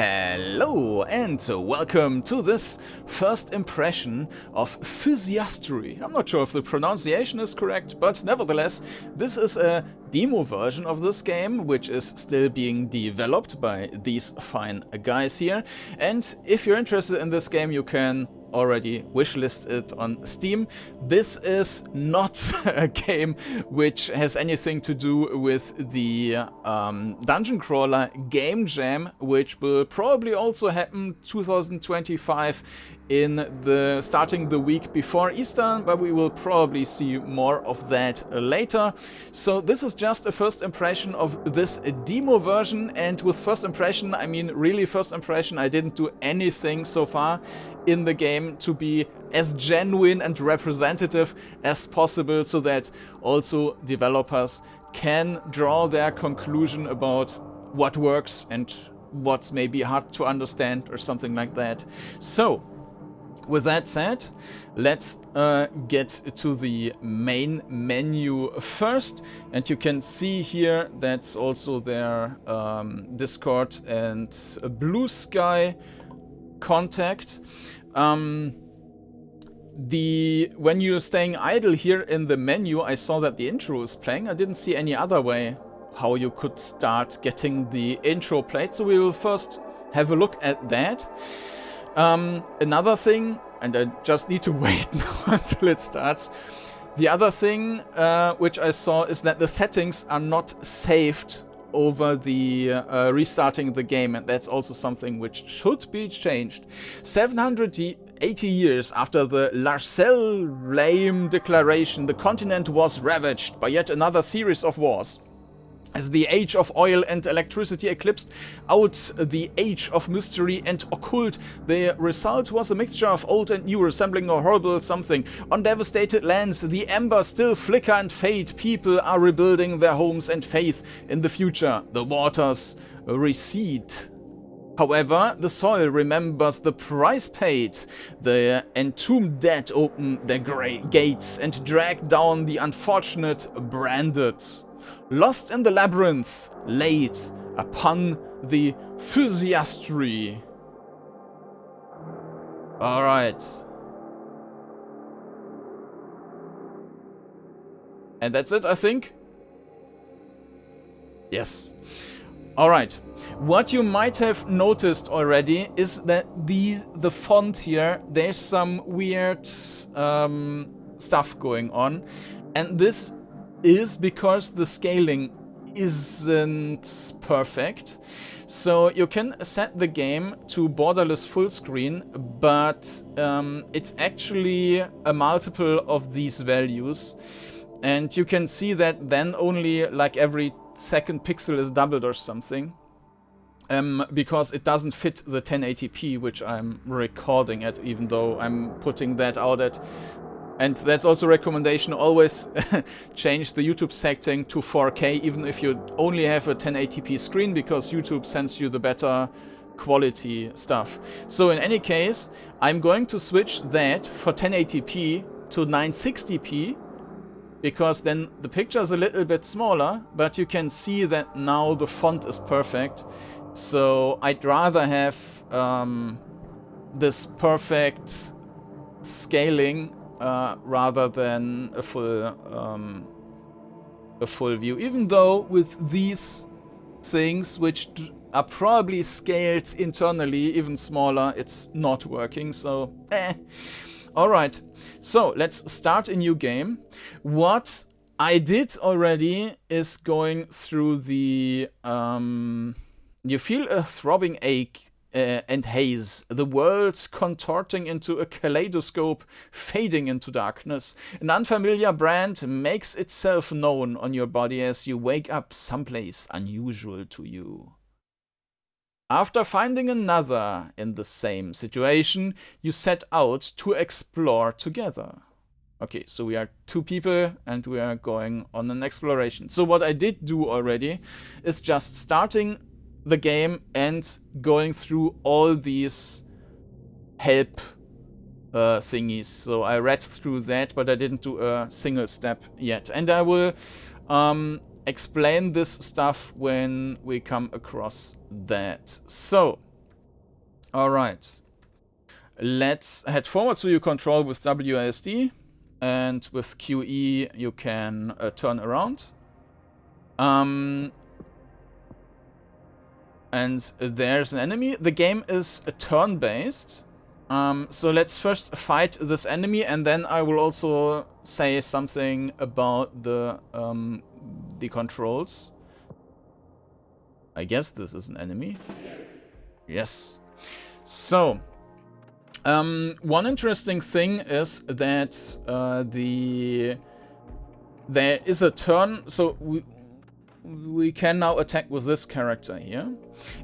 Hello and welcome to this first impression of Thysiastery. I'm not sure if the pronunciation is correct, but nevertheless, this is a demo version of this game, which is still being developed by these fine guys here. And if you're interested in this game, you can already wishlist it on Steam. This is not a game which has anything to do with the Dungeon Crawler Game Jam, which will probably also happen 2025 in the starting the week before Easter, but we will probably see more of that later. So this is just a first impression of this demo version, and with first impression I mean really first impression. I didn't do anything so far in the game to be as genuine and representative as possible, so that also developers can draw their conclusion about what works and what's maybe hard to understand or something like that. So with that said, let's get to the main menu first. And you can see here that's also their Discord and Blue Sky contact. When you're staying idle here in the menu, I saw that the intro is playing. I didn't see any other way how you could start getting the intro played, so we will first have a look at that. Another thing, and I just need to wait now until it starts. The other thing which I saw is that the settings are not saved over the restarting the game, and that's also something which should be changed. 780 years after the Larcel-Lame Declaration, the continent was ravaged by yet another series of wars. As the age of oil and electricity eclipsed out the age of mystery and occult, the result was a mixture of old and new, resembling a horrible something. On devastated lands, the embers still flicker and fade. People are rebuilding their homes and faith in the future. The waters recede. However, the soil remembers the price paid. The entombed dead open their gates and drag down the unfortunate branded. Lost in the labyrinth, laid upon the Thysiastery. Alright. And that's it, I think? Yes. Alright. What you might have noticed already is that the font here, there's some weird stuff going on. And this is because the scaling isn't perfect. So you can set the game to borderless full screen, but it's actually a multiple of these values. And you can see that then only like every second pixel is doubled or something. Because it doesn't fit the 1080p, which I'm recording at, even though I'm putting that out at. And that's also a recommendation, always change the YouTube setting to 4K, even if you only have a 1080p screen, because YouTube sends you the better quality stuff. So in any case, I'm going to switch that for 1080p to 960p, because then the picture is a little bit smaller, but you can see that now the font is perfect. So I'd rather have this perfect scaling rather than a full view, even though with these things, which are probably scaled internally even smaller, it's not working. So alright, so let's start a new game. What I did already is going through the you feel a throbbing ache and haze, the world contorting into a kaleidoscope, fading into darkness. An unfamiliar brand makes itself known on your body as you wake up someplace unusual to you. After finding another in the same situation, you set out to explore together. Okay, so we are two people and we are going on an exploration. So what I did do already is just starting the game and going through all these help thingies. So I read through that, but I didn't do a single step yet. And I will explain this stuff when we come across that. So Alright. Let's head forward. So you control with WASD, and with QE you can turn around. And there's an enemy. The game is turn-based. So let's first fight this enemy, and then I will also say something about the controls. I guess this is an enemy. Yes. So, one interesting thing is that there is a turn. So we can now attack with this character here,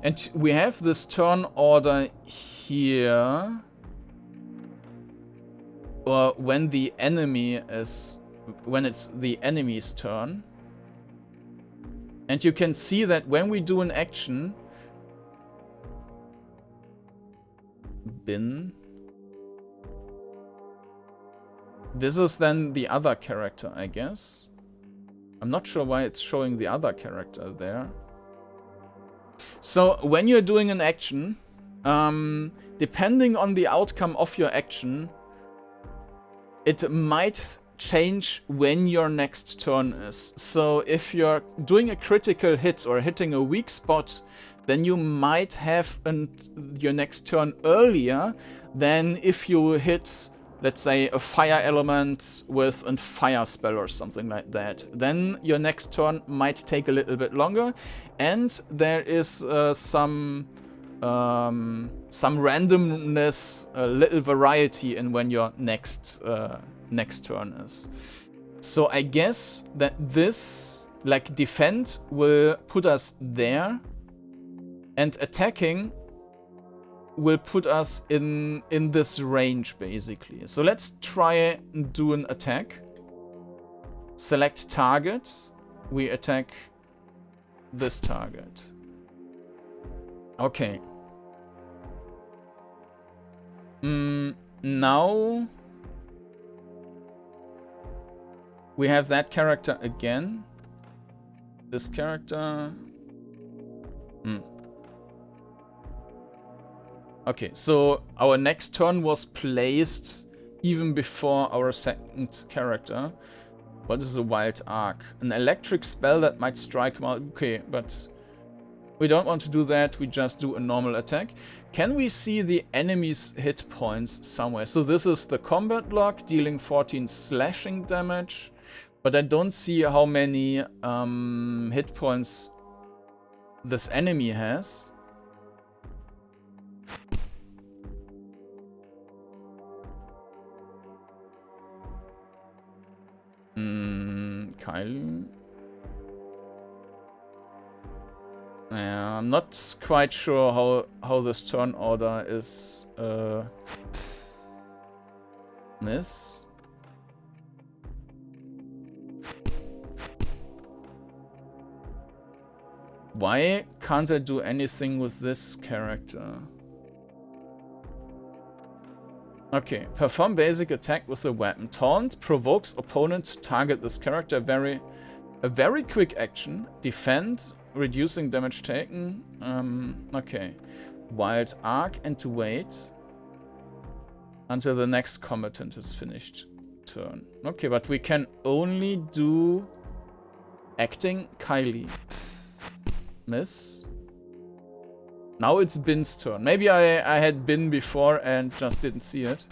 and we have this turn order here. Or when the enemy is, when it's the enemy's turn. And you can see that when we do an action, bin, this is then the other character, I guess. I'm not sure why it's showing the other character there. So when you're doing an action, depending on the outcome of your action, it might change when your next turn is. So if you're doing a critical hit or hitting a weak spot, then you might have your next turn earlier than if you hit, let's say, a fire element with a fire spell or something like that. Then your next turn might take a little bit longer, and there is some randomness, a little variety in when your next turn is. So I guess that this, like defend, will put us there, and attacking will put us in this range basically. So let's try and do an attack. Select target. We attack this target. Okay. Now we have that character again. This character. Okay, so our next turn was placed even before our second character. What is a wild arc? An electric spell that might strike. Okay, but we don't want to do that. We just do a normal attack. Can we see the enemy's hit points somewhere? So this is the combat log, dealing 14 slashing damage. But I don't see how many hit points this enemy has. Kyle. Yeah, I'm not quite sure how this turn order is miss. Why can't I do anything with this character? Okay, perform basic attack with a weapon. Taunt provokes opponent to target this character. A very quick action. Defend, reducing damage taken. Okay. Wild arc and to wait until the next combatant is finished turn. Okay, but we can only do acting Kylie. Miss. Now it's Bin's turn. Maybe I had Bin before and just didn't see it.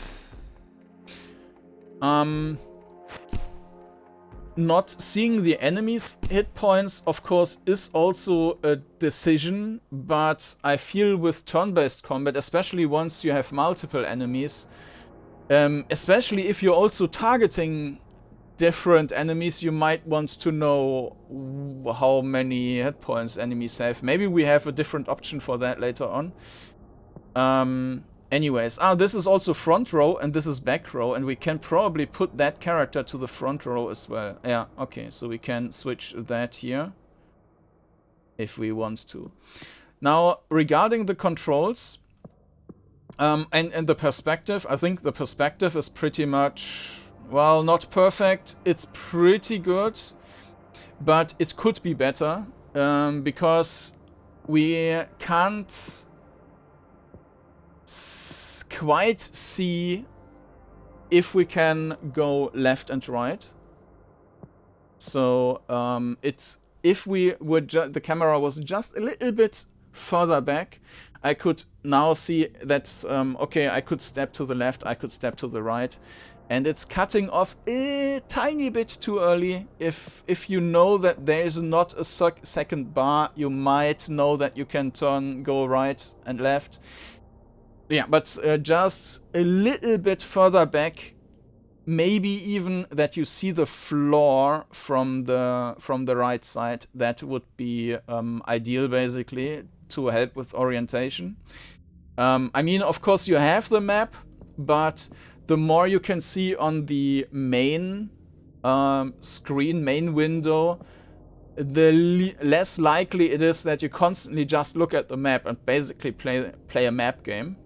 Not seeing the enemy's hit points, of course, is also a decision, but I feel with turn-based combat, especially once you have multiple enemies, especially if you're also targeting different enemies, you might want to know how many hit points enemies have. Maybe we have a different option for that later on. Anyways, this is also front row and this is back row, and we can probably put that character to the front row as well. Yeah, okay, so we can switch that here if we want to. Now, regarding the controls and the perspective, I think the perspective is pretty much, well, not perfect. It's pretty good, but it could be better because we can't quite see if we can go left and right. So if we were the camera was just a little bit further back, I could now see that okay, I could step to the left, I could step to the right, and it's cutting off a tiny bit too early. If you know that there is not a second bar, you might know that you can go right and left. Yeah, but just a little bit further back, maybe even that you see the floor from the right side. That would be ideal, basically, to help with orientation. I mean, of course, you have the map, but the more you can see on the main screen, main window, the less likely it is that you constantly just look at the map and basically play a map game.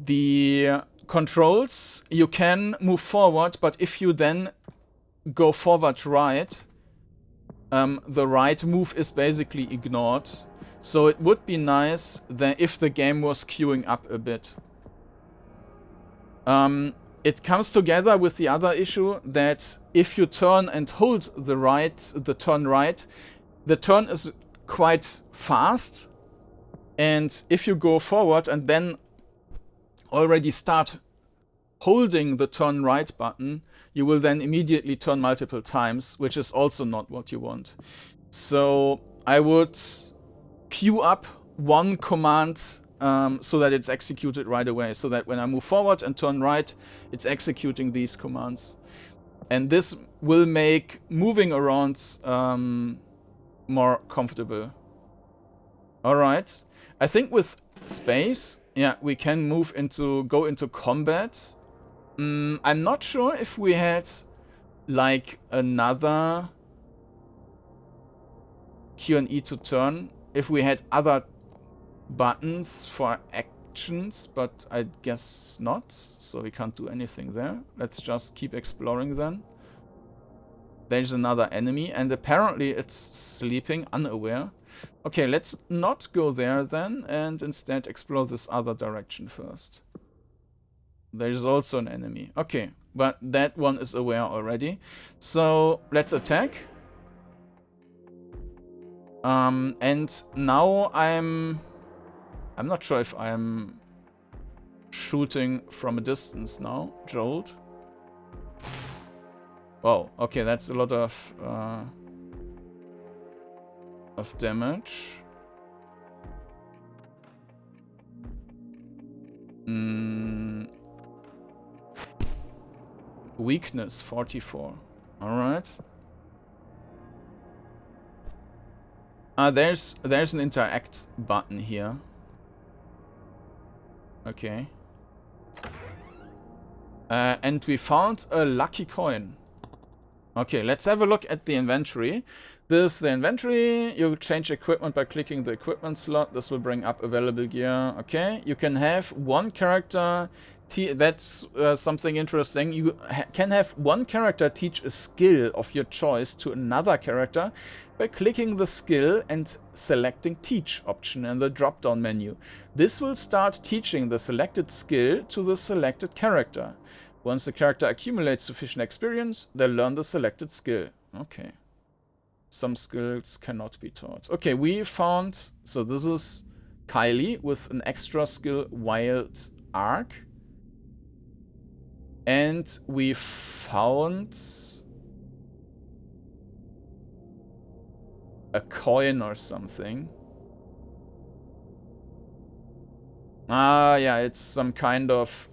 The controls, you can move forward, but if you then go forward right, the right move is basically ignored. So it would be nice that if the game was queuing up a bit. It comes together with the other issue that if you turn and hold the turn right, the turn is quite fast. And if you go forward and then already start holding the turn right button, you will then immediately turn multiple times, which is also not what you want. So I would queue up one command so that it's executed right away, so that when I move forward and turn right, it's executing these commands. And this will make moving around more comfortable. Alright, I think with space, yeah, we can go into combat. I'm not sure if we had like another Q and E to turn, if we had other buttons for actions, but I guess not, so we can't do anything there. Let's just keep exploring then. There's another enemy, and apparently it's sleeping, unaware. Okay, let's not go there then, and instead explore this other direction first. There's also an enemy. Okay, but that one is aware already. So let's attack. And now I'm not sure if I'm shooting from a distance now. Jolt. Wow, okay, that's a lot of damage. Weakness 44. Alright. There's an interact button here. Okay. And we found a lucky coin. Okay, let's have a look at the inventory. This is the inventory. You change equipment by clicking the equipment slot. This will bring up available gear. Okay, you can have one character. That's something interesting. You can have one character teach a skill of your choice to another character by clicking the skill and selecting teach option in the drop-down menu. This will start teaching the selected skill to the selected character. Once the character accumulates sufficient experience, they'll learn the selected skill. Okay. Some skills cannot be taught. Okay, we found... So this is Kylie with an extra skill, Wild Arc. And we found... a coin or something. Yeah, it's some kind of...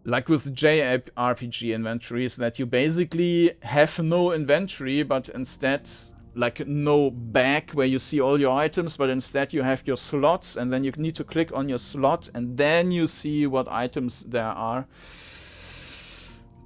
like with JRPG inventories, that you basically have no inventory, but instead, like no bag where you see all your items, but instead you have your slots, and then you need to click on your slot, and then you see what items there are.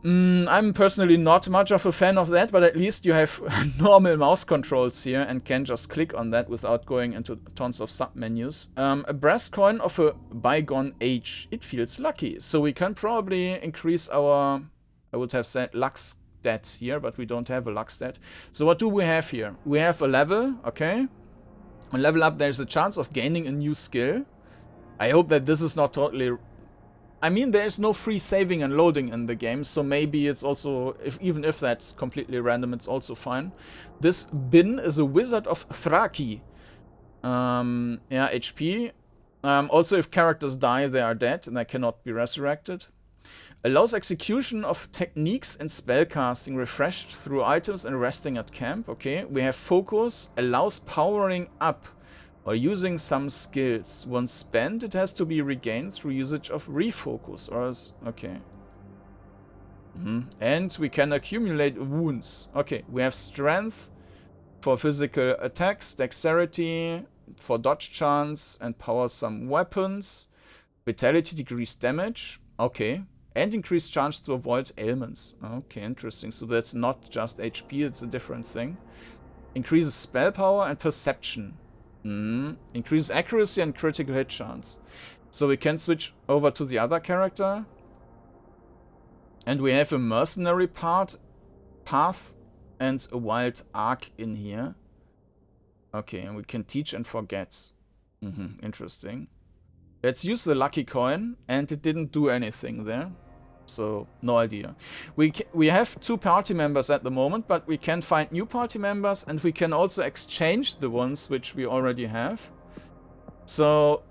I'm personally not much of a fan of that, but at least you have normal mouse controls here and can just click on that without going into tons of submenus. A brass coin of a bygone age. It feels lucky. So we can probably increase our, I would have said, luck stat here, but we don't have a luck stat. So what do we have here? We have a level, okay. On level up, there's a chance of gaining a new skill. I hope that this is not totally... I mean, there's no free saving and loading in the game, so maybe it's also... even if that's completely random, it's also fine. This Bin is a Wizard of Thraki. Yeah, HP. Also, if characters die, they are dead and they cannot be resurrected. Allows execution of techniques and spellcasting refreshed through items and resting at camp. Okay, we have Focus. Allows powering up or using some skills. Once spent, it has to be regained through usage of Refocus. Or else, okay. And we can accumulate wounds. Okay, we have Strength for physical attacks, Dexterity for dodge chance and power some weapons. Vitality decreased damage. Okay. And increased chance to avoid ailments. Okay, interesting. So that's not just HP, it's a different thing. Increases spell power and perception. Increases accuracy and critical hit chance. So we can switch over to the other character. And we have a mercenary path and a wild arc in here. Okay, and we can teach and forget. Interesting. Let's use the lucky coin, and it didn't do anything there. So, no idea. We have 2 party members at the moment, but we can find new party members, and we can also exchange the ones which we already have. So,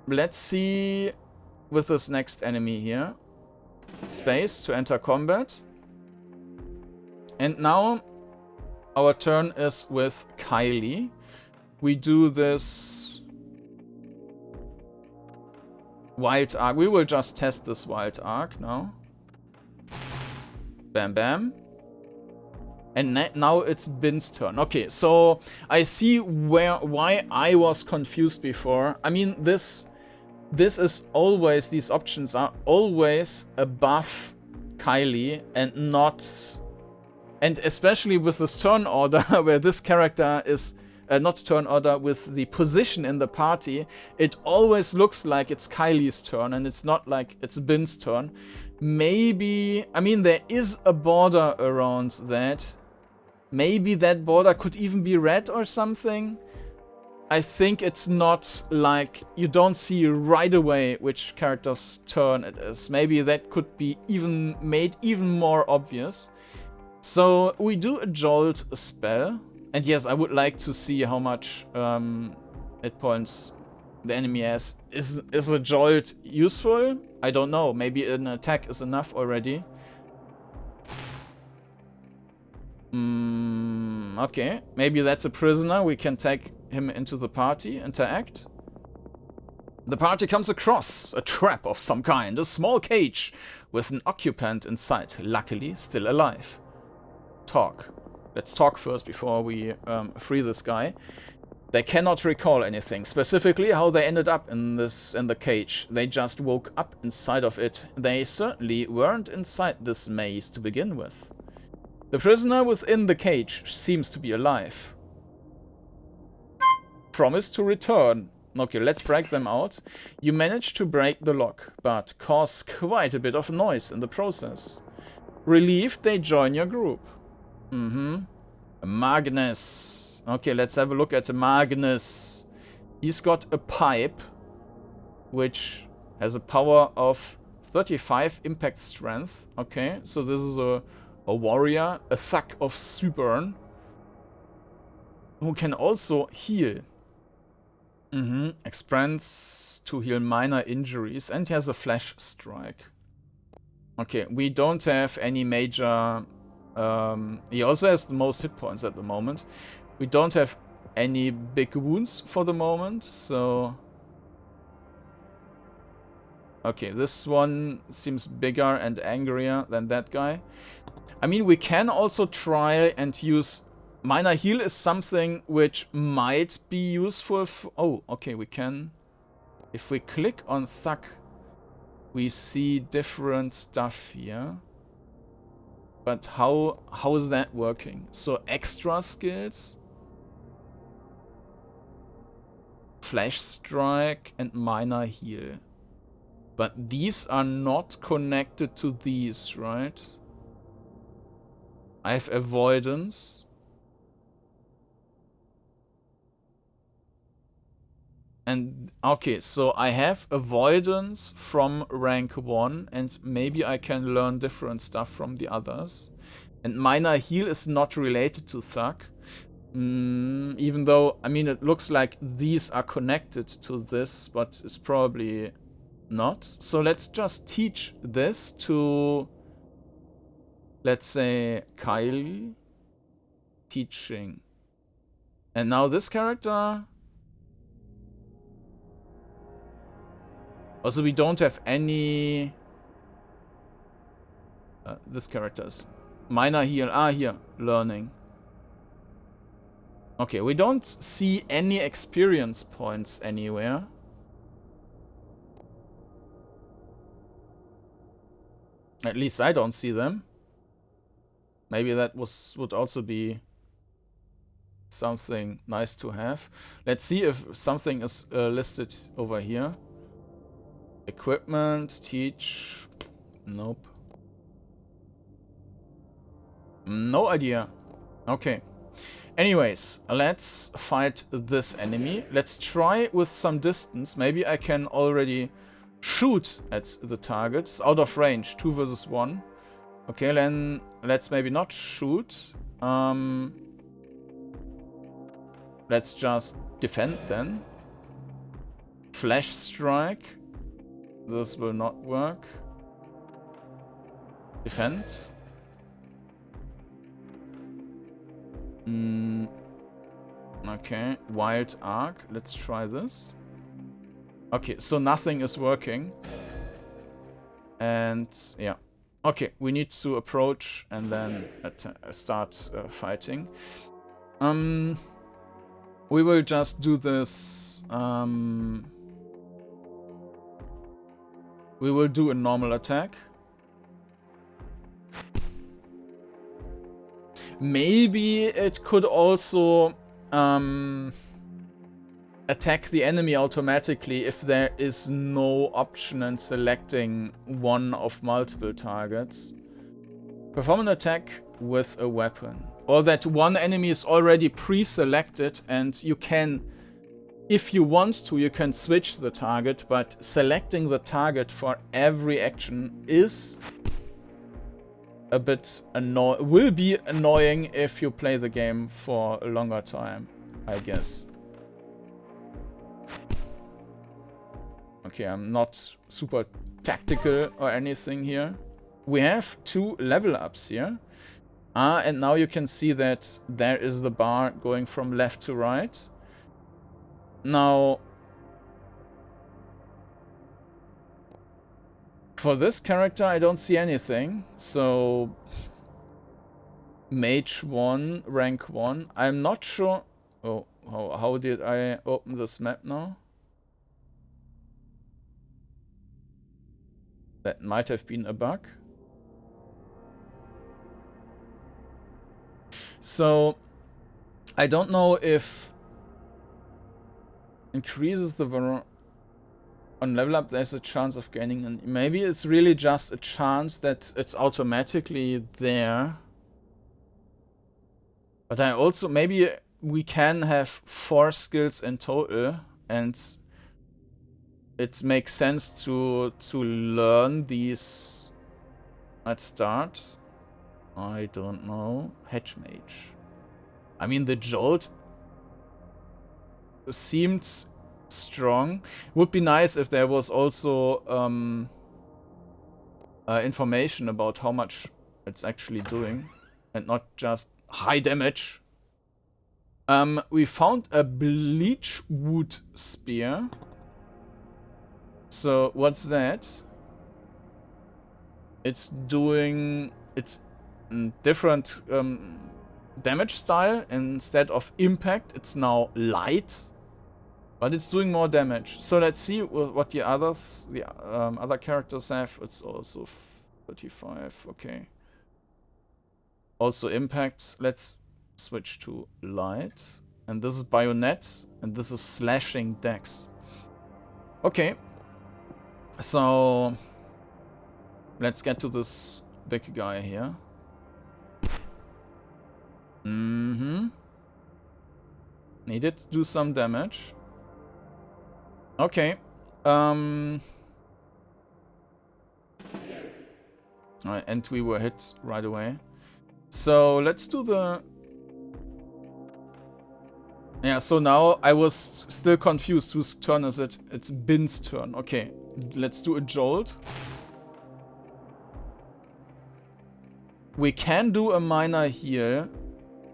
let's see with this next enemy here. Space to enter combat. And now, our turn is with Kylie. We do this... Wild Arc. We will just test this Wild Arc now. Bam, bam. And now it's Bin's turn. Okay, so I see why I was confused before. I mean, this is always... These options are always above Kylie and not... And especially with this turn order, where this character is... not turn order, with the position in the party, it always looks like it's Kylie's turn and it's not like it's Bin's turn. Maybe, I mean, there is a border around that. Maybe that border could even be red or something. I think it's not like you don't see right away which character's turn it is. Maybe that could be even made even more obvious. So we do a Jolt spell. And yes, I would like to see how much hit points the enemy has. Is a Jolt useful? I don't know. Maybe an attack is enough already. Okay. Maybe that's a prisoner. We can take him into the party. Interact. The party comes across a trap of some kind. A small cage with an occupant inside. Luckily, still alive. Talk. Let's talk first before we free this guy. They cannot recall anything, specifically how they ended up in the cage. They just woke up inside of it. They certainly weren't inside this maze to begin with. The prisoner within the cage seems to be alive. Promise to return. Okay, let's break them out. You managed to break the lock, but cause quite a bit of noise in the process. Relieved, they join your group. Magnus. Okay, let's have a look at Magnus. He's got a pipe, which has a power of 35 impact strength. Okay, so this is a warrior, a thug of Suburn, who can also heal. Expands to heal minor injuries, and he has a flash strike. Okay, we don't have any major... he also has the most hit points at the moment. We don't have any big wounds for the moment, so... Okay, this one seems bigger and angrier than that guy. I mean, we can also try and use... Minor heal is something which might be useful for... Oh, okay, we can... If we click on Thug, we see different stuff here. But how is that working? So extra skills, Flash Strike, and Minor Heal. But these are not connected to these, right? I have Avoidance. And okay, so I have avoidance from rank 1, and maybe I can learn different stuff from the others. And minor heal is not related to Thug. Even though, I mean, it looks like these are connected to this, but it's probably not. So let's just teach this to, let's say, Kyle. Teaching. And now this character... Also, we don't have any... this character is minor heal. Ah, here. Learning. Okay, we don't see any experience points anywhere. At least I don't see them. Maybe that would also be something nice to have. Let's see if something is listed over here. Equipment, teach. Nope. No idea. Okay. Anyways, let's fight this enemy. Let's try with some distance. Maybe I can already shoot at the target. It's out of range. 2 versus 1. Okay, then let's maybe not shoot. Let's just defend then. Flash strike. This will not work. Defend. Okay, wild arc. Let's try this. Okay, so nothing is working. And yeah. Okay, we need to approach and then start fighting. We will just do this. We will do a normal attack. Maybe it could also attack the enemy automatically if there is no option in selecting one of multiple targets. Perform an attack with a weapon. Or that one enemy is already pre-selected and you can, if you want to, you can switch the target, but selecting the target for every action is a bit will be annoying if you play the game for a longer time, I guess. Okay, I'm not super tactical or anything here. We have 2 level ups here. And now you can see that there is the bar going from left to right. Now, for this character, I don't see anything. So, Mage 1, rank 1. I'm not sure. Oh, how did I open this map now? That might have been a bug. So, I don't know if increases the on level up there's a chance of gaining, and maybe it's really just a chance that it's automatically there. But I also, maybe we can have 4 skills in total, and it makes sense to learn these at start. I don't know. Hedge Mage. I mean, the Jolt seemed strong. Would be nice if there was also information about how much it's actually doing, and not just high damage. We found a Bleachwood Spear. So what's that? It's doing... It's different damage style. Instead of impact, it's now light, but it's doing more damage. So let's see what the others, the other characters have. It's also 35. Okay. Also impact. Let's switch to light. And this is bayonet, and this is slashing dex. Okay. So let's get to this big guy here. He did do some damage. Okay. And we were hit right away. So let's do the... Yeah, so now I was still confused. Whose turn is it? It's Bin's turn. Okay, let's do a jolt. We can do a minor heal,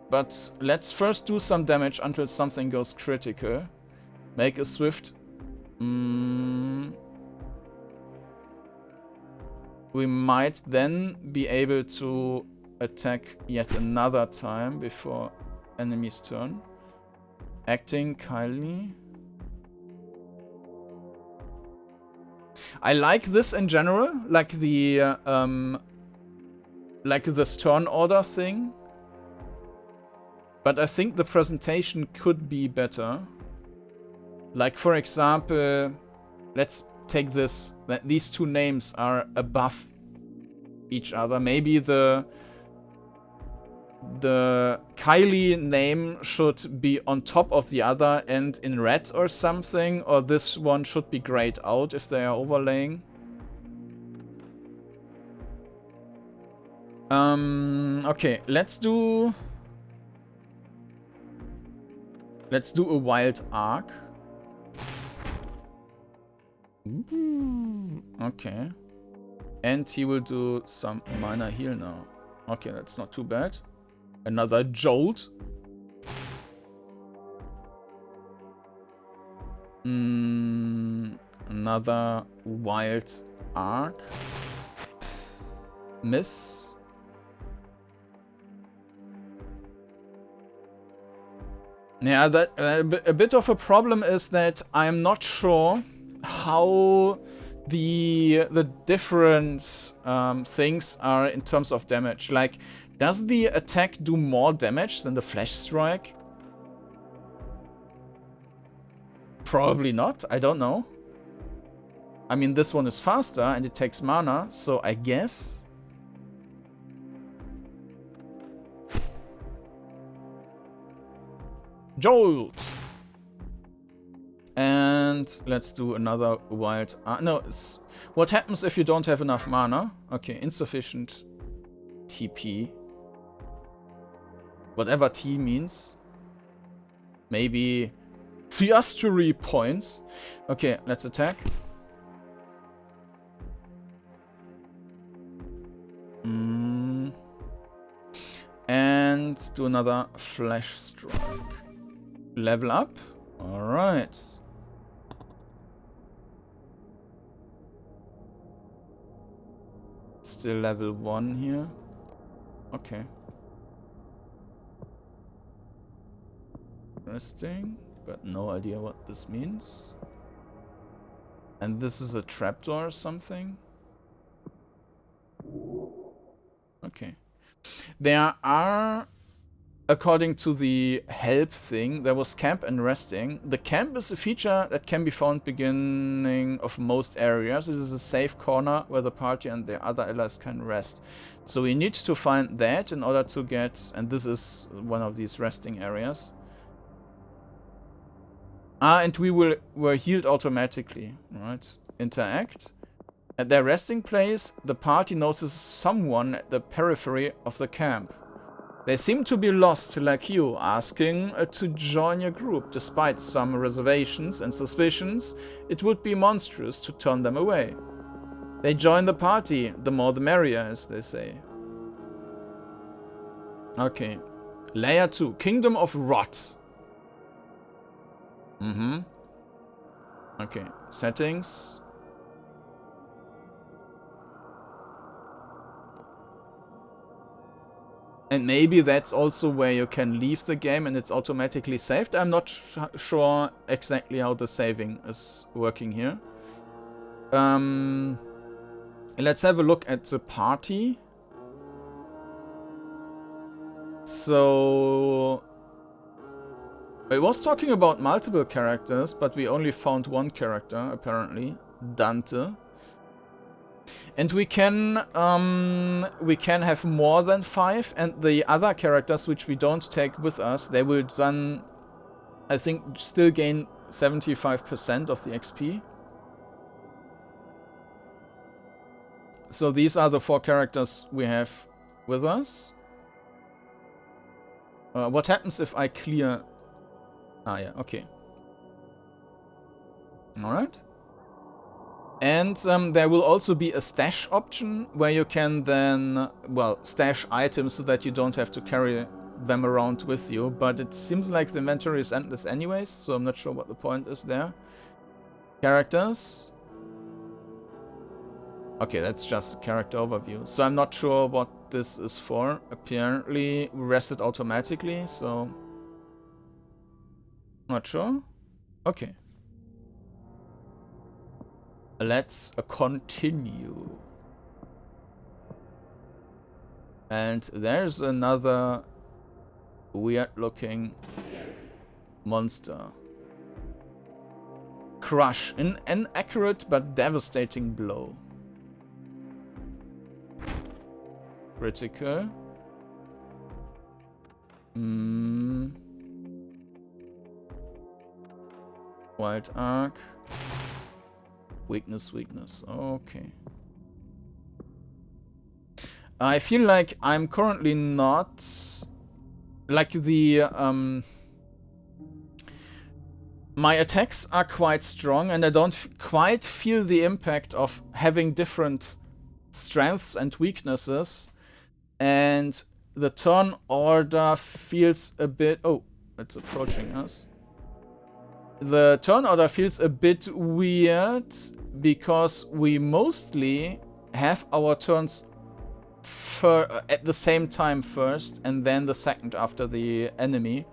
but let's first do some damage until something goes critical. Make a swift... We might then be able to attack yet another time before enemy's turn. Acting kindly. I like this in general, like the this turn order thing. But I think the presentation could be better. Like, for example, let's take this, that these two names are above each other. Maybe the Kylie name should be on top of the other and in red or something, or this one should be grayed out if they are overlaying. Okay, let's do a wild arc. Ooh, okay. And he will do some minor heal now. Okay, that's not too bad. Another jolt. Another wild arc. Miss. Yeah, that a bit of a problem is that I'm not sure how the different things are in terms of damage. Like, does the attack do more damage than the flash strike? Probably not. I don't know. I mean, this one is faster and it takes mana, so I guess. Jolt! And let's do another wild... no, it's... What happens if you don't have enough mana? Okay, insufficient TP. Whatever T means. Maybe... Thysiastery points. Okay, let's attack. And do another flash strike. Level up. Alright. Still level 1 here. Okay. Interesting, but no idea what this means. And this is a trapdoor or something? Okay. There are... According to the help thing, there was camp and resting. The camp is a feature that can be found beginning of most areas. It is a safe corner where the party and the other allies can rest. So we need to find that in order to get... And this is one of these resting areas. And we were healed automatically. Right? Interact. At their resting place, the party notices someone at the periphery of the camp. They seem to be lost like you, asking to join your group. Despite some reservations and suspicions, it would be monstrous to turn them away. They join the party, the more the merrier, as they say. Okay. Layer 2, Kingdom of Rot. Okay, settings. And maybe that's also where you can leave the game and it's automatically saved. I'm not sure exactly how the saving is working here. Let's have a look at the party. So... it was talking about multiple characters, but we only found one character, apparently. Dante. And we can have more than 5, and the other characters which we don't take with us, they will then, I think, still gain 75% of the XP. So these are the 4 characters we have with us. What happens if I clear... Ah, yeah, okay. Alright. And there will also be a stash option where you can then, well, stash items so that you don't have to carry them around with you. But it seems like the inventory is endless anyways, so I'm not sure what the point is there. Characters. Okay, that's just a character overview. So I'm not sure what this is for. Apparently rested automatically, so... Not sure. Okay. Let's continue. And there's another weird looking monster. Crush. An inaccurate but devastating blow. Critical. Wild Arc. Weakness, weakness. Okay. I feel like I'm currently not... Like the... my attacks are quite strong and I don't quite feel the impact of having different strengths and weaknesses. And the turn order feels a bit... Oh, it's approaching us. The turn order feels a bit weird because we mostly have our turns at the same time first and then the second after the enemy.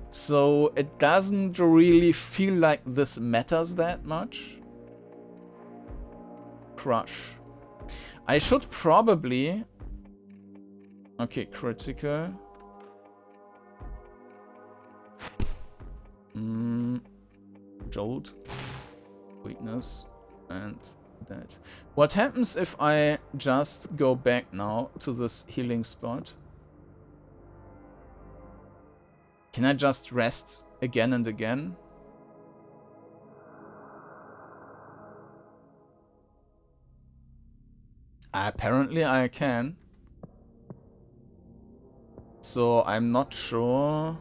So it doesn't really feel like this matters that much. Crush. I should probably... Okay, critical. Jolt. Weakness. And that. What happens if I just go back now to this healing spot? Can I just rest again and again? Apparently I can. So I'm not sure.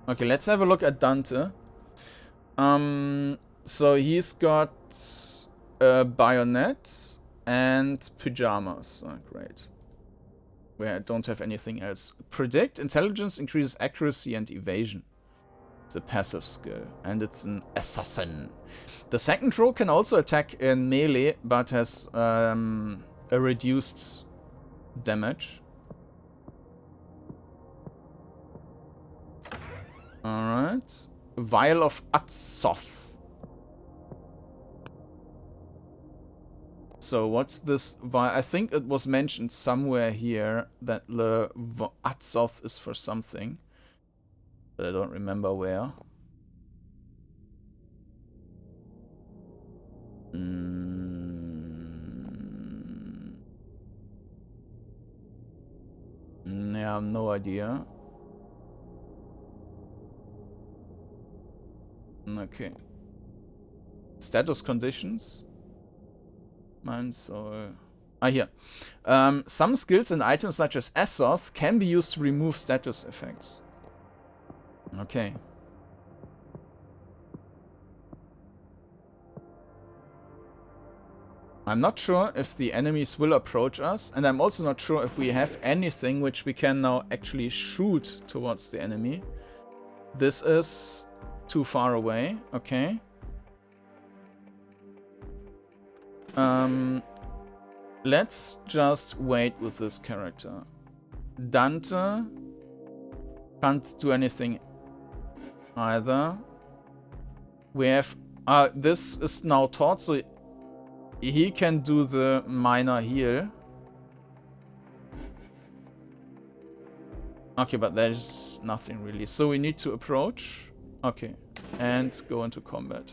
Okay, let's have a look at Dante. So he's got a bayonet and pajamas. Oh, great. We don't have anything else. Predict, intelligence increases accuracy and evasion. It's a passive skill, and it's an assassin. The second row can also attack in melee, but has a reduced damage. Alright. Vial of Atsoth. So what's this vial? I think it was mentioned somewhere here that the Atsoth is for something. But I don't remember where. Yeah, I have no idea. Okay. Status conditions. Mine's here. Some skills and items such as Azoth can be used to remove status effects. Okay. I'm not sure if the enemies will approach us, and I'm also not sure if we have anything which we can now actually shoot towards the enemy. This is too far away. Okay. Let's just wait with this character. Dante can't do anything either. We have... this is now taught, so he can do the minor heal. Okay, but there's nothing really. So we need to approach. Okay. And go into combat.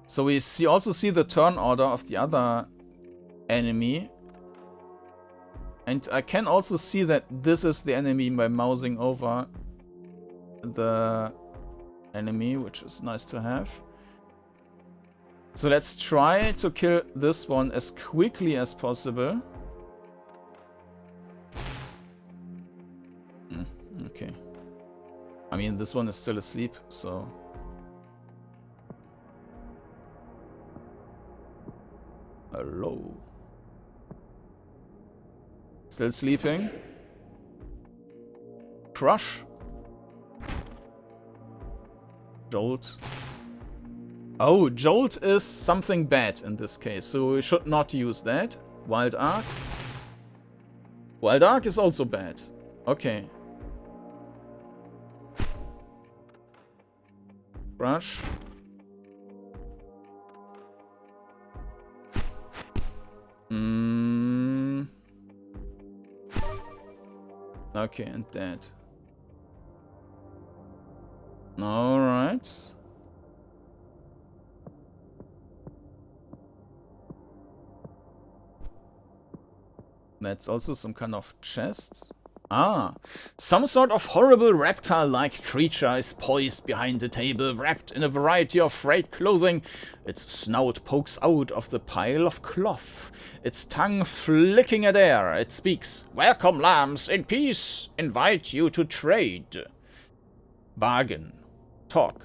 So we also see the turn order of the other enemy. And I can also see that this is the enemy by mousing over the enemy, which is nice to have. So let's try to kill this one as quickly as possible. Okay. I mean, this one is still asleep, so... Hello. Still sleeping. Crush. Jolt. Oh, Jolt is something bad in this case, so we should not use that. Wild Arc. Wild Arc is also bad. Okay. Crush. Okay, and dead. Alright. That's also some kind of chest. Ah, some sort of horrible reptile-like creature is poised behind the table, wrapped in a variety of frayed clothing. Its snout pokes out of the pile of cloth, its tongue flicking at air. It speaks, "Welcome, lambs, in peace, invite you to trade." Bargain. Talk.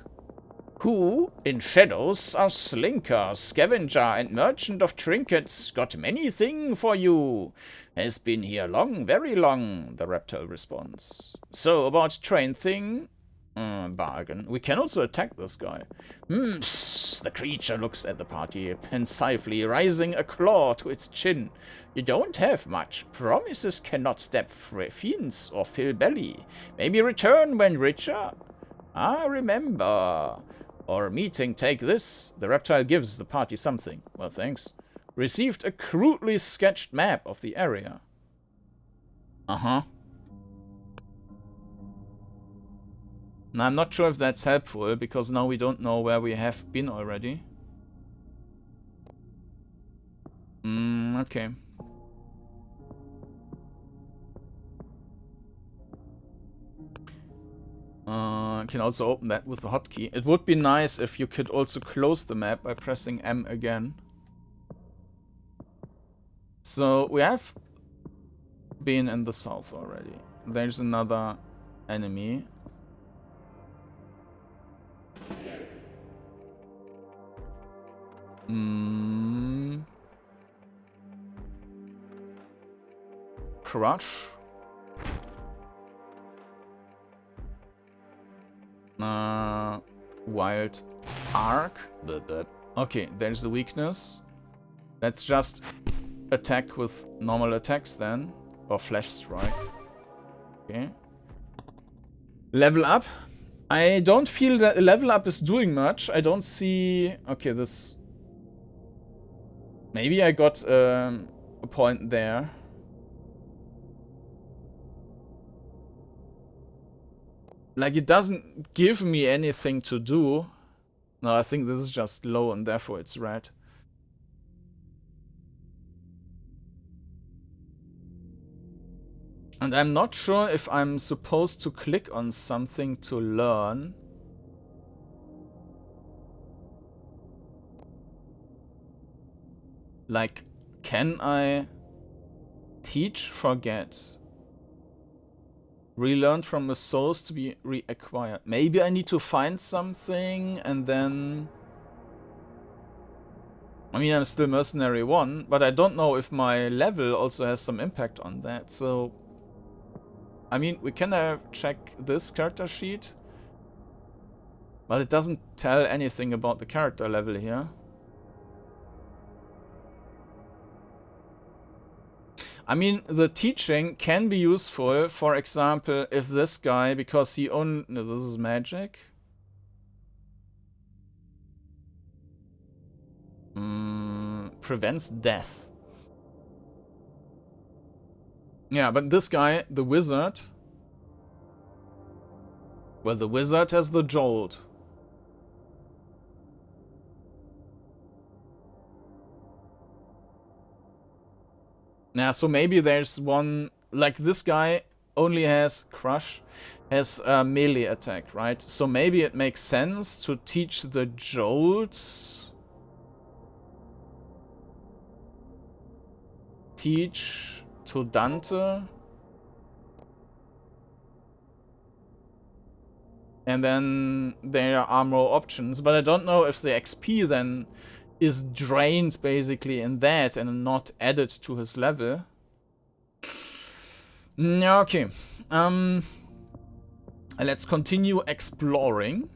Who, in shadows, are slinker, scavenger, and merchant of trinkets, got many thing for you. Has been here long, very long, the reptile responds. So, about train thing? Bargain. We can also attack this guy. The creature looks at the party pensively, raising a claw to its chin. You don't have much. Promises cannot stab fiends or fill belly. Maybe return when richer? Ah, remember. Or meeting, take this. The reptile gives the party something. Well, thanks. Received a crudely sketched map of the area. Now, I'm not sure if that's helpful, because now we don't know where we have been already. Okay. I can also open that with the hotkey. It would be nice if you could also close the map by pressing M again. So, we have been in the south already. There's another enemy. Crush. Wild Arc. Okay, there's the weakness. Let's just attack with normal attacks then. Or Flash Strike. Okay. Level up. I don't feel that level up is doing much. I don't see... Okay, this... Maybe I got a point there. Like, it doesn't give me anything to do. No, I think this is just low and therefore it's red. And I'm not sure if I'm supposed to click on something to learn. Like, can I teach, forget? Relearn from a source to be reacquired. Maybe I need to find something and then... I mean, I'm still Mercenary 1, but I don't know if my level also has some impact on that, so... I mean, we can check this character sheet, but it doesn't tell anything about the character level here. I mean, the teaching can be useful, for example, if this guy, because he only... No, this is magic. Prevents death. Yeah, but this guy, the wizard... Well, the wizard has the jolt. Yeah, so maybe there's one, like this guy only has Crush, has a melee attack, right? So maybe it makes sense to teach the Jolt. Teach to Dante. And then there are more options, but I don't know if the XP then is drained basically in that and not added to his level. Yeah, okay. Let's continue exploring.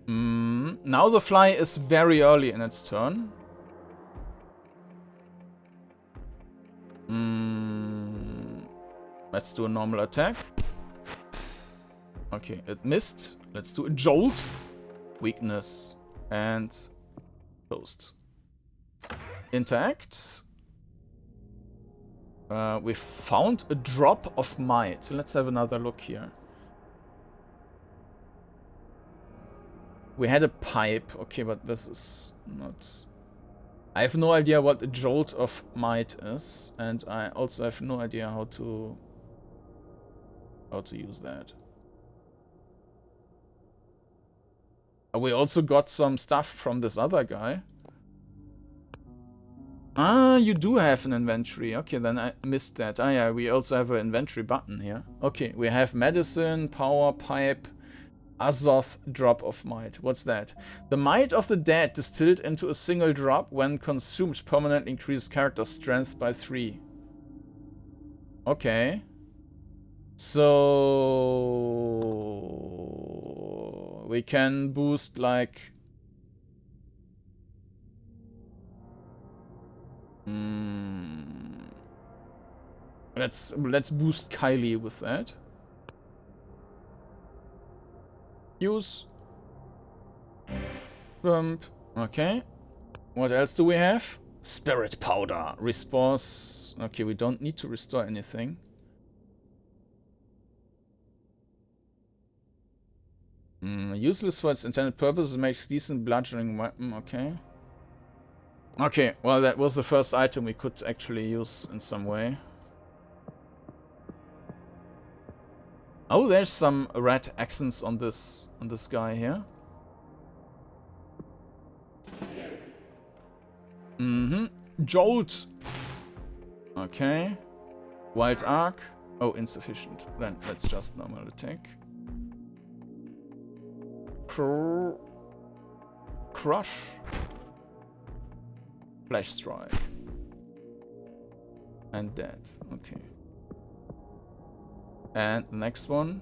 Now the fly is very early in its turn. Let's do a normal attack. Okay, it missed. Let's do a jolt. Weakness. And toast. Interact. We found a drop of might. So let's have another look here. We had a pipe. Okay, but this is not... I have no idea what a jolt of might is. And I also have no idea how to use that. We also got some stuff from this other guy. Ah, you do have an inventory. Okay, then I missed that. Ah, yeah, we also have an inventory button here. Okay, we have medicine, power, pipe, Azoth, drop of might. What's that? The might of the dead distilled into a single drop when consumed permanently increases character strength by 3. Okay. So we can boost like let's boost Kylie with that. Use bump. Okay. What else do we have? Spirit powder restores. Okay, we don't need to restore anything. Useless for its intended purposes, makes decent bludgeoning weapon. Okay. Okay, well that was the first item we could actually use in some way. Oh, there's some red accents on this guy here. Jolt. Okay. Wild Arc. Oh, insufficient. Then let's just normal attack. Crush. Flash Strike. And dead. Okay. And the next one.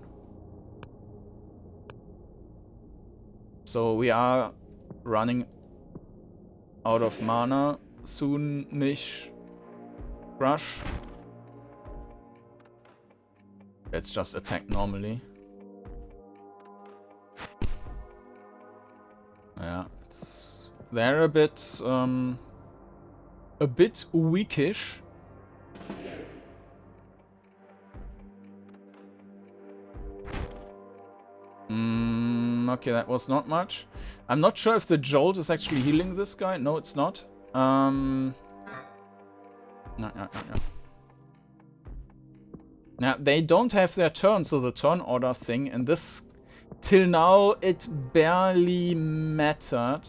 So we are running out of mana. Soon-ish. Crush. Let's just attack normally. Yeah, they're a bit weakish. Okay, that was not much. I'm not sure if the jolt is actually healing this guy. No, it's not. No. Now, they don't have their turn, so the turn order thing, and this, till now, it barely mattered.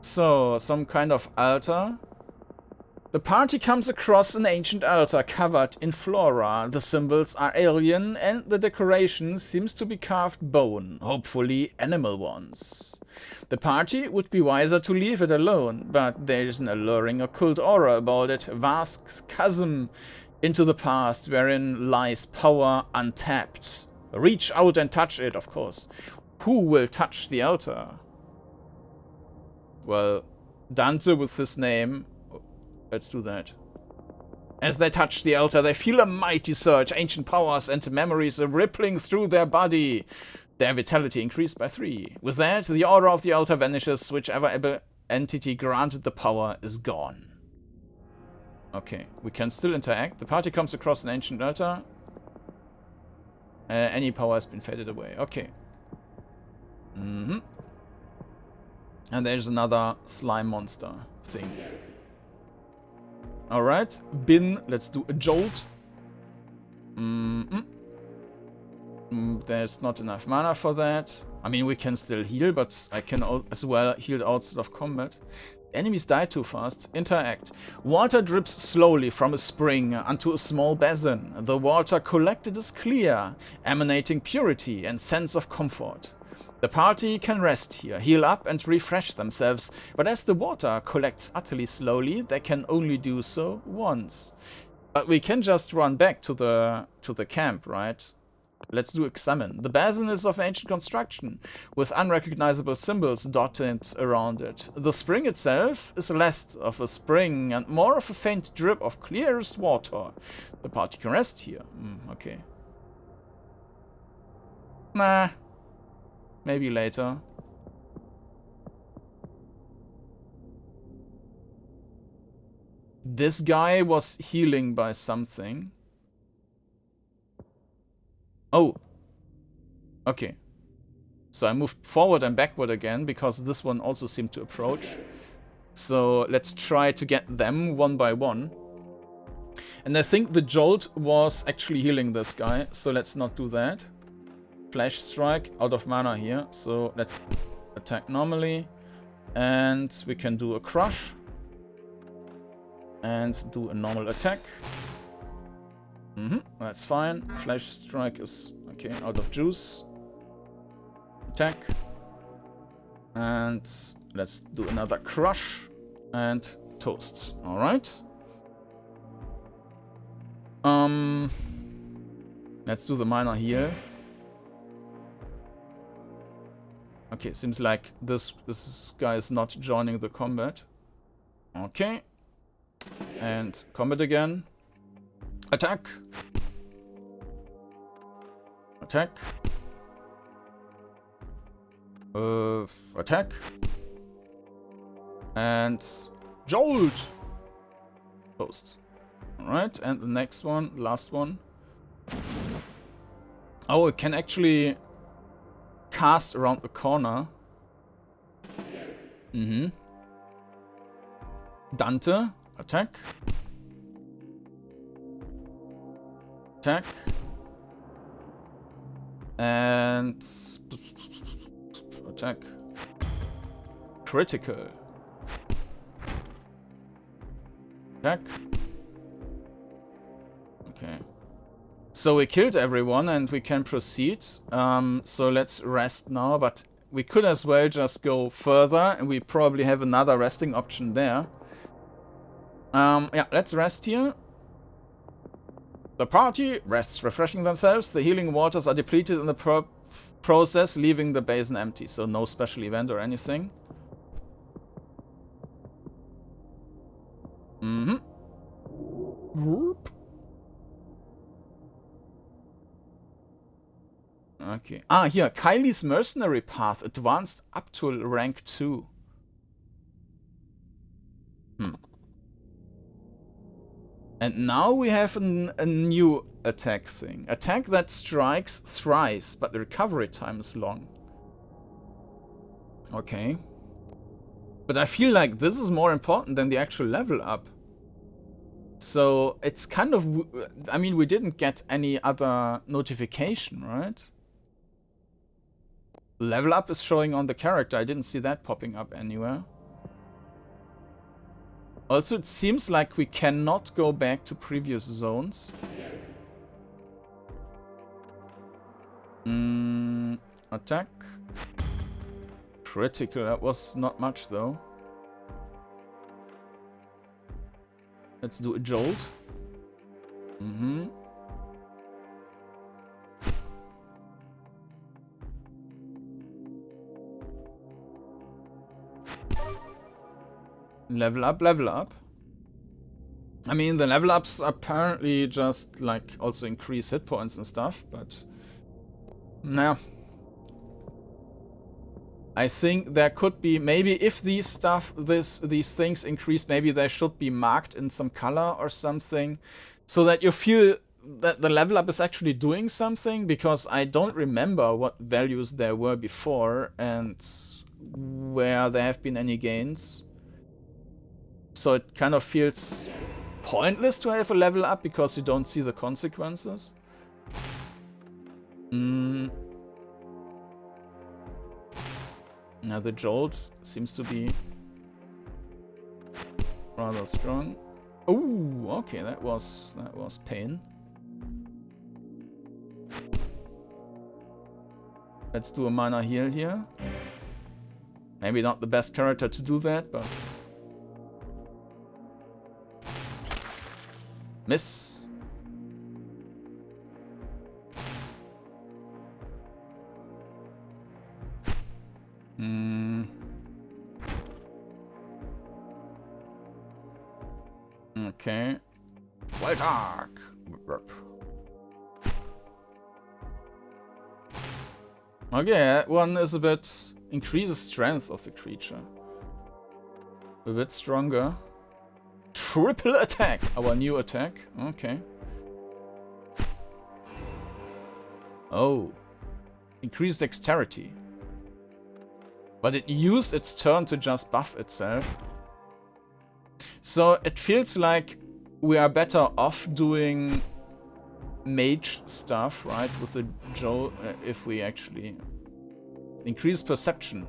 So, some kind of altar. The party comes across an ancient altar covered in flora. The symbols are alien and the decoration seems to be carved bone, hopefully animal ones. The party would be wiser to leave it alone, but there is an alluring occult aura about it, vast chasm into the past wherein lies power untapped. Reach out and touch it, of course. Who will touch the altar? Well, Dante with his name. Let's do that. As they touch the altar, they feel a mighty surge. Ancient powers and memories are rippling through their body. Their vitality increased by 3. With that, the aura of the altar vanishes. Whichever entity granted the power is gone. Okay, we can still interact. The party comes across an ancient altar. Any power has been faded away. Okay. And there's another slime monster thing. Alright, bin, let's do a jolt. There's not enough mana for that. I mean, we can still heal, but I can as well heal outside of combat. Enemies die too fast. Interact. Water drips slowly from a spring unto a small basin. The water collected is clear, emanating purity and sense of comfort. The party can rest here, heal up and refresh themselves, but as the water collects utterly slowly, they can only do so once. But we can just run back to the camp, right? Let's do examine. The basin is of ancient construction, with unrecognizable symbols dotted around it. The spring itself is less of a spring and more of a faint drip of clearest water. The party can rest here. Okay. Nah. Maybe later. This guy was healing by something. Oh. Okay. So I moved forward and backward again because this one also seemed to approach. So let's try to get them one by one. And I think the jolt was actually healing this guy, so let's not do that. Flash strike, out of mana here, so let's attack normally. And we can do a crush. And do a normal attack. That's fine. Flash strike is okay, out of juice. Attack. And let's do another crush. And toast. Alright. Let's do the minor heal. Okay, seems like this guy is not joining the combat. Okay. And combat again. Attack. Attack. Attack. And jolt. Post. Alright, and the next one, last one. Oh, it can actually cast around the corner. Dante. Attack. Attack. And attack. Critical. Attack. Okay. So we killed everyone and we can proceed. So let's rest now, but we could as well just go further and we probably have another resting option there. Yeah, let's rest here. The party rests, refreshing themselves. The healing waters are depleted in the process, leaving the basin empty. So no special event or anything. Whoop. Okay. Ah, here. Kylie's mercenary path advanced up to rank 2. And now we have a new attack thing. Attack that strikes thrice, but the recovery time is long. Okay. But I feel like this is more important than the actual level up. So it's kind of... I mean, we didn't get any other notification, right? Level up is showing on the character. I didn't see that popping up anywhere. Also, it seems like we cannot go back to previous zones. Attack. Critical. That was not much, though. Let's do a jolt. Level up, level up. I mean, the level ups apparently just, like, also increase hit points and stuff, but... Nah. I think there could be, maybe if these things increase, maybe they should be marked in some color or something, so that you feel that the level up is actually doing something, because I don't remember what values there were before, and where there have been any gains. So it kind of feels pointless to have a level up because you don't see the consequences. Now the jolt seems to be rather strong. Oh, okay, that was pain. Let's do a minor heal here. Maybe not the best character to do that, but miss. Okay. Wild Dark. Okay, that one is a bit... increases strength of the creature. A bit stronger. Triple attack! Our new attack. Okay. Oh. Increased dexterity. But it used its turn to just buff itself. So it feels like we are better off doing mage stuff, right? With the jolt, if we actually increase perception.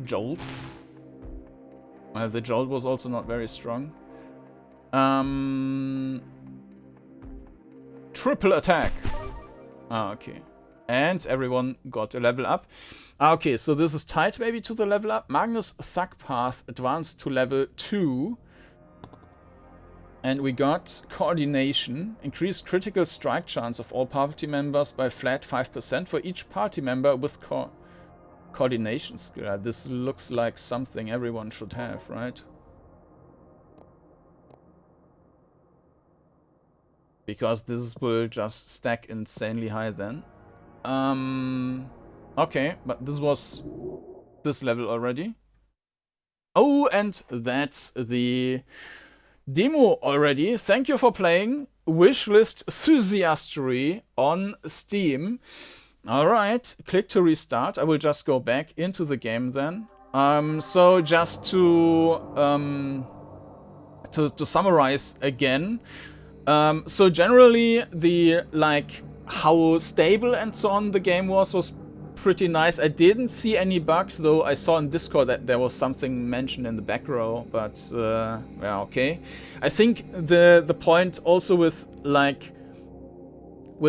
Jolt. Well, the jolt was also not very strong. Triple attack. Ah, okay. And everyone got a level up. Ah, okay, so this is tied maybe to the level up. Magnus Thug Path advanced to level 2. And we got Coordination. Increased critical strike chance of all party members by flat 5% for each party member with Coordination skill. This looks like something everyone should have, right? Because this will just stack insanely high then. Okay, but this was this level already. Oh, and that's the demo already. Thank you for playing Wishlist Thysiastery on Steam. Alright, click to restart. I will just go back into the game then. So just to summarize again. So generally the how stable and so on the game was pretty nice. I didn't see any bugs, though I saw in Discord that there was something mentioned in the back row, but yeah, okay. I think the point also with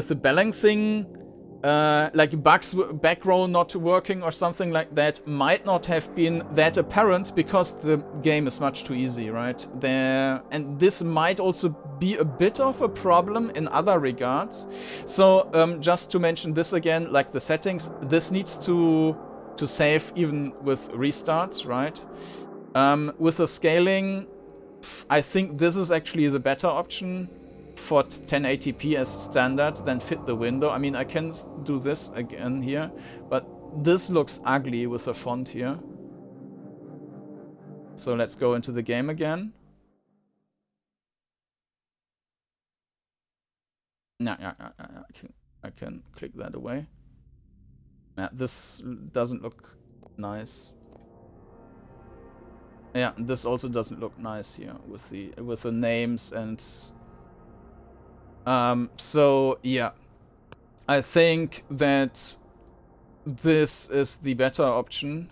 the balancing, bugs back row not working or something like that might not have been that apparent because the game is much too easy, right? And this might also be a bit of a problem in other regards. So just to mention this again, like the settings, this needs to save even with restarts, right? With the scaling, I think this is actually the better option for 1080p as standard than fit the window. I mean, I can do this again here, but this looks ugly with the font here. So let's go into the game again. No, I can click that away. Yeah, this doesn't look nice. Yeah, this also doesn't look nice here with the names and so yeah, I think that this is the better option.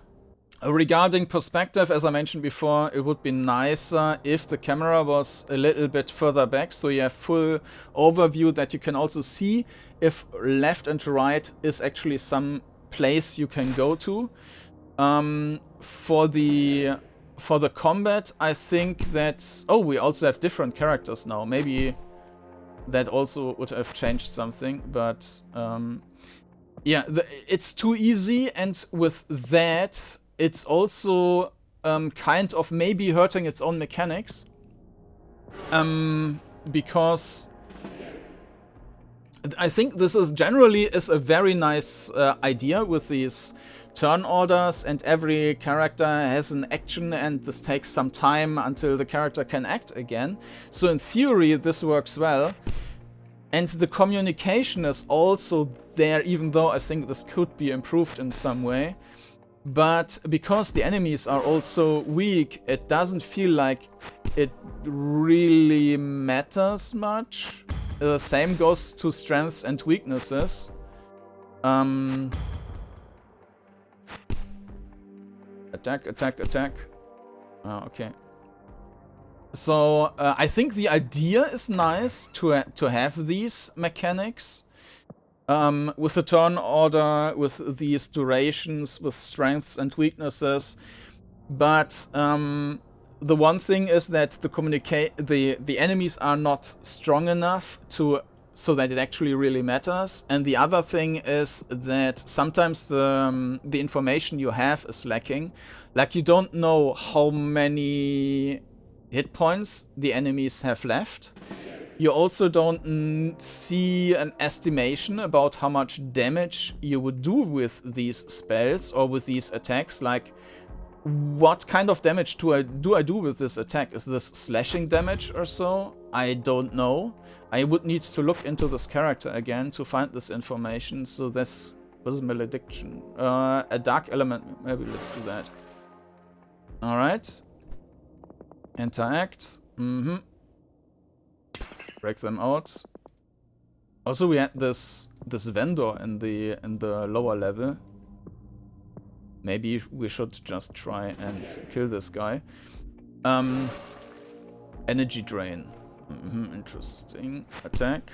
Regarding perspective, as I mentioned before, it would be nicer if the camera was a little bit further back, so you have full overview that you can also see if left and right is actually some place you can go to. For the combat, I think that... Oh, we also have different characters now. Maybe that also would have changed something, but yeah, it's too easy, and with that, it's also kind of maybe hurting its own mechanics, because I think this is generally a very nice idea with these turn orders, and every character has an action, and this takes some time until the character can act again. So in theory, this works well. And the communication is also there, even though I think this could be improved in some way. But because the enemies are also weak, it doesn't feel like it really matters much. The same goes to strengths and weaknesses. Attack, attack, attack. Okay. So I think the idea is nice to have these mechanics. With the turn order, with these durations, with strengths and weaknesses. But the one thing is that the enemies are not strong enough so that it actually really matters. And the other thing is that sometimes the information you have is lacking. Like, you don't know how many hit points the enemies have left. You also don't see an estimation about how much damage you would do with these spells or with these attacks. Like, what kind of damage do I do with this attack? Is this slashing damage or so? I don't know. I would need to look into this character again to find this information. So this was malediction. A dark element. Maybe let's do that. Alright. Interact. Break them out. Also, we had this vendor in the lower level. Maybe we should just try and kill this guy. Energy drain. Interesting attack.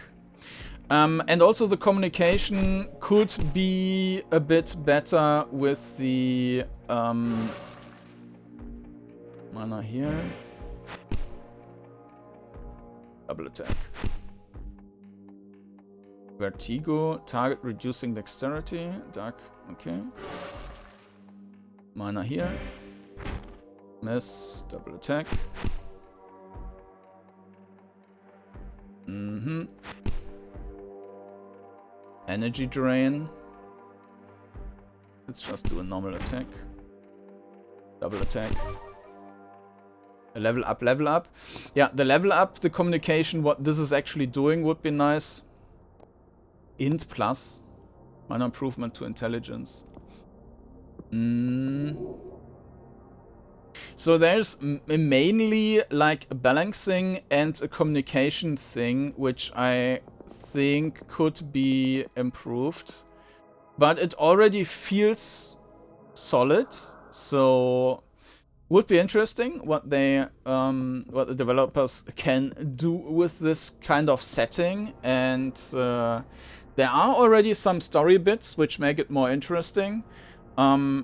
And also the communication could be a bit better with the mana here. Double attack. Vertigo. Target reducing dexterity. Dark. Okay. Mana here. Miss. Double attack. Energy drain. Let's just do a normal attack. Double attack. A level up, level up. Yeah, the level up, the communication, what this is actually doing would be nice. Int plus. Minor improvement to intelligence. So there's mainly like a balancing and a communication thing, which I think could be improved. But it already feels solid, so would be interesting what the developers can do with this kind of setting. And there are already some story bits which make it more interesting. And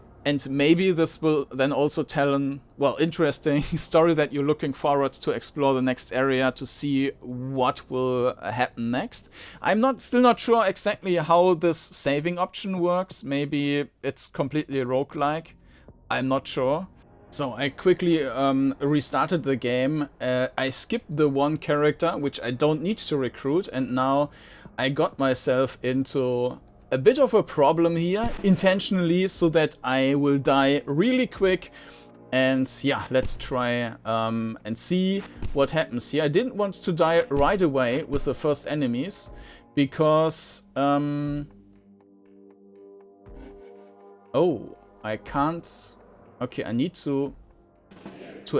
maybe this will then also tell an, well, interesting story that you're looking forward to explore the next area to see what will happen next. I'm still not sure exactly how this saving option works. Maybe it's completely roguelike. I'm not sure. So I quickly restarted the game. I skipped the one character, which I don't need to recruit, and now I got myself into a bit of a problem here, intentionally, so that I will die really quick. And yeah, let's try and see what happens here. I didn't want to die right away with the first enemies, because oh, I can't. Okay, I need to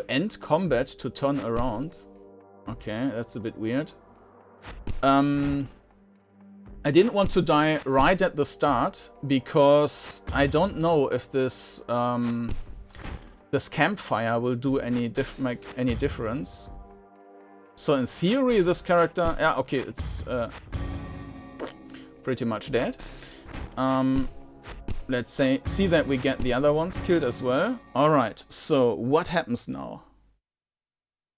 end combat to turn around. Okay, that's a bit weird. I didn't want to die right at the start, because I don't know if this this campfire will do make any difference. So in theory, this character, yeah, okay, it's pretty much dead. Let's see that we get the other ones killed as well. All right, so what happens now?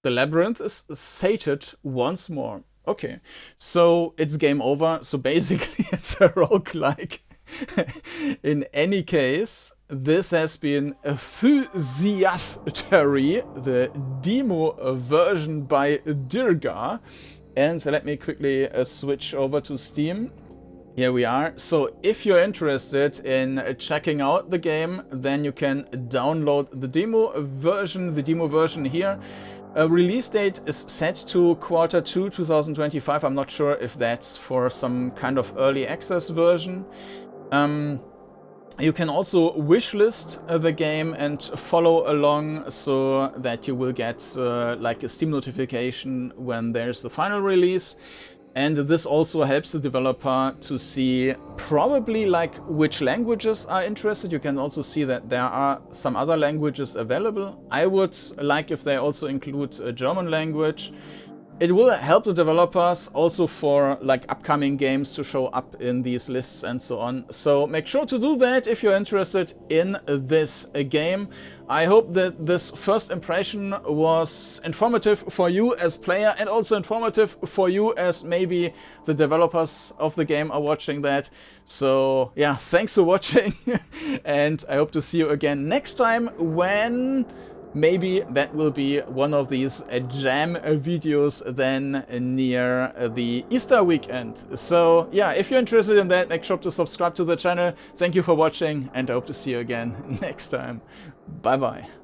The labyrinth is sated once more. Okay, so it's game over. So basically it's a roguelike. In any case, this has been Thysiastery, the demo version by DIRGA. And let me quickly switch over to Steam. Here we are. So if you're interested in checking out the game, then you can download the demo version here. A release date is set to Q2 2025. I'm not sure if that's for some kind of early access version. You can also wishlist the game and follow along so that you will get like a Steam notification when there's the final release. And this also helps the developer to see probably like which languages are interested. You can also see that there are some other languages available. I would like if they also include a German language. It will help the developers also for like upcoming games to show up in these lists and so on. So make sure to do that if you're interested in this game. I hope that this first impression was informative for you as player and also informative for you as maybe the developers of the game are watching that. So yeah, thanks for watching and I hope to see you again next time when maybe that will be one of these jam videos then near the Easter weekend. So yeah, if you're interested in that, make sure to subscribe to the channel. Thank you for watching and I hope to see you again next time. Bye bye.